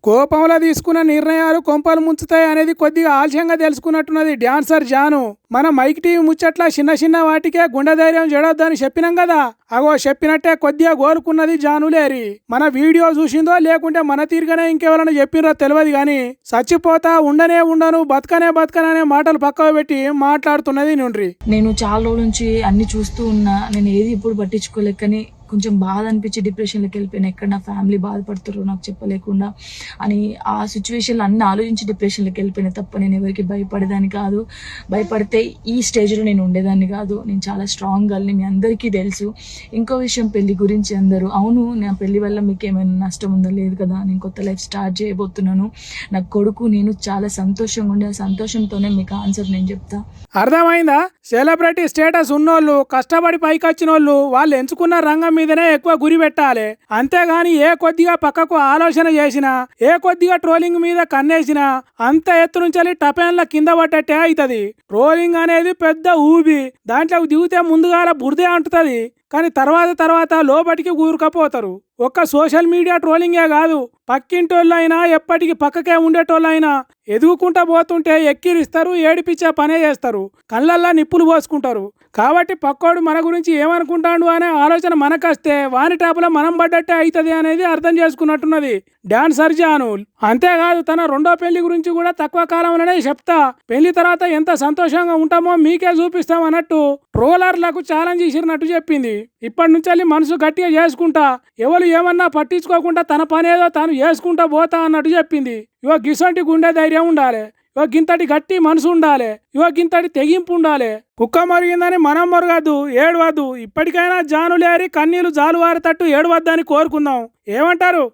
కోపంలో తీసుకున్న నిర్ణయాలు కొంపలు ముంచుతాయి అనేది కొద్దిగా ఆలస్యంగా తెలుసుకున్నట్టున్నది డాన్సర్ జాను. మన మైక్ టీవీ ముచ్చట్ల చిన్న చిన్న వాటికే గుండె ధైర్యం చెడొద్దని చెప్పినాం కదా, అగో చెప్పినట్టే కొద్దిగా గోలుకున్నది జానులేరి. మన వీడియో చూసిందో లేకుంటే మన తీరుగానే ఇంకెవరైనా చెప్పినరో తెలియదు కానీ చచ్చిపోతా ఉండనే ఉండను బతకనే బతకననే మాటలు పక్కకు పెట్టి మాట్లాడుతున్నది నుండ్రి. నేను చాలా రోజుల నుంచి అన్ని చూస్తూ ఉన్నా, నేను ఏది ఇప్పుడు పట్టించుకోలేకని కొంచెం బాధ అనిపించి డిప్రెషన్లోకి వెళ్ళిపోయాను. ఎక్కడ నా ఫ్యామిలీ బాధపడుతారో నాకు చెప్పలేకుండా అని ఆ సిచ్యువేషన్లో అన్ని ఆలోచించి డిప్రెషన్లోకి వెళ్ళిపోయినా తప్ప నేను ఎవరికి భయపడేదాన్ని కాదు. భయపడితే ఈ స్టేజ్లో నేను ఉండేదాన్ని కాదు. నేను చాలా స్ట్రాంగ్ గర్ల్ని, మీ అందరికీ తెలుసు. ఇంకో విషయం, పెళ్లి గురించి అందరూ అవును నా పెళ్లి వల్ల మీకు ఏమైనా నష్టం ఉందో లేదు కదా, నేను కొత్త లైఫ్ స్టార్ట్ చేయబోతున్నాను, నా కొడుకు నేను చాలా సంతోషంగా ఉండే, ఆ సంతోషంతోనే మీకు ఆన్సర్ నేను చెప్తా. అర్థమైందా? సెలబ్రిటీ స్టేటస్ ఉన్నోళ్ళు, కష్టపడి పైకి వచ్చిన వాళ్ళు ఎంచుకున్న రంగం మీదనే ఎక్కువ గురి పెట్టాలి. అంతేగాని ఏ కొద్దిగా పక్కకు ఆలోచన చేసినా, ఏ కొద్దిగా ట్రోలింగ్ మీద కన్నేసినా అంత ఎత్తు నుంచి టపెన్ల కింద పడ్డట్టే అవుతుంది. ట్రోలింగ్ అనేది పెద్ద ఊబి, దాంట్లోకి దిగితే ముందుగాల బురదే అంటుతుంది, కానీ తర్వాత లోపటికి కూరుకపోతారు. ఒక్క సోషల్ మీడియా ట్రోలింగే కాదు, పక్కింటోళ్ళైనా ఎప్పటికీ పక్కకే ఉండేటోళ్ళైనా ఎదుగుకుంటా పోతుంటే ఎక్కిరిస్తారు, ఏడిపించే పనే చేస్తారు, కళ్ళల్లా నిప్పులు పోసుకుంటారు. కాబట్టి పక్కోడు మన గురించి ఏమనుకుంటాడు అనే ఆలోచన మనకొస్తే వాని టాపులో మనం పడ్డట్టే అవుతుంది అనేది అర్థం చేసుకున్నట్టున్నది డాన్సర్ జాను. అంతేకాదు తన రెండో పెళ్లి గురించి కూడా తక్కువ కాలంలోనే చెప్తా, పెళ్లి తర్వాత ఎంత సంతోషంగా ఉంటామో మీకే చూపిస్తాం అన్నట్టు ట్రోలర్లకు ఛాలెంజ్ ఇచ్చినట్టు చెప్పింది. ఇప్పటి నుంచి మనసు గట్టిగా చేసుకుంటా, ఎవరు ఏమన్నా పట్టించుకోకుండా తన పని ఏదో తాను చేసుకుంటా పోతా అన్నట్టు చెప్పింది. ఇవో గిసంటి గుండె ధైర్యం ఉండాలి, ఇవో గింతటి గట్టి మనసు ఉండాలి, ఇవో గింతటి తెగింపు ఉండాలి. కుక్క మరిగిందని మనం మరగద్దు, ఏడవద్దు. ఇప్పటికైనా జానులేరి కన్నీళ్లు జాలువారేటట్టు ఏడవద్దని కోరుకుందాం. ఏమంటారు?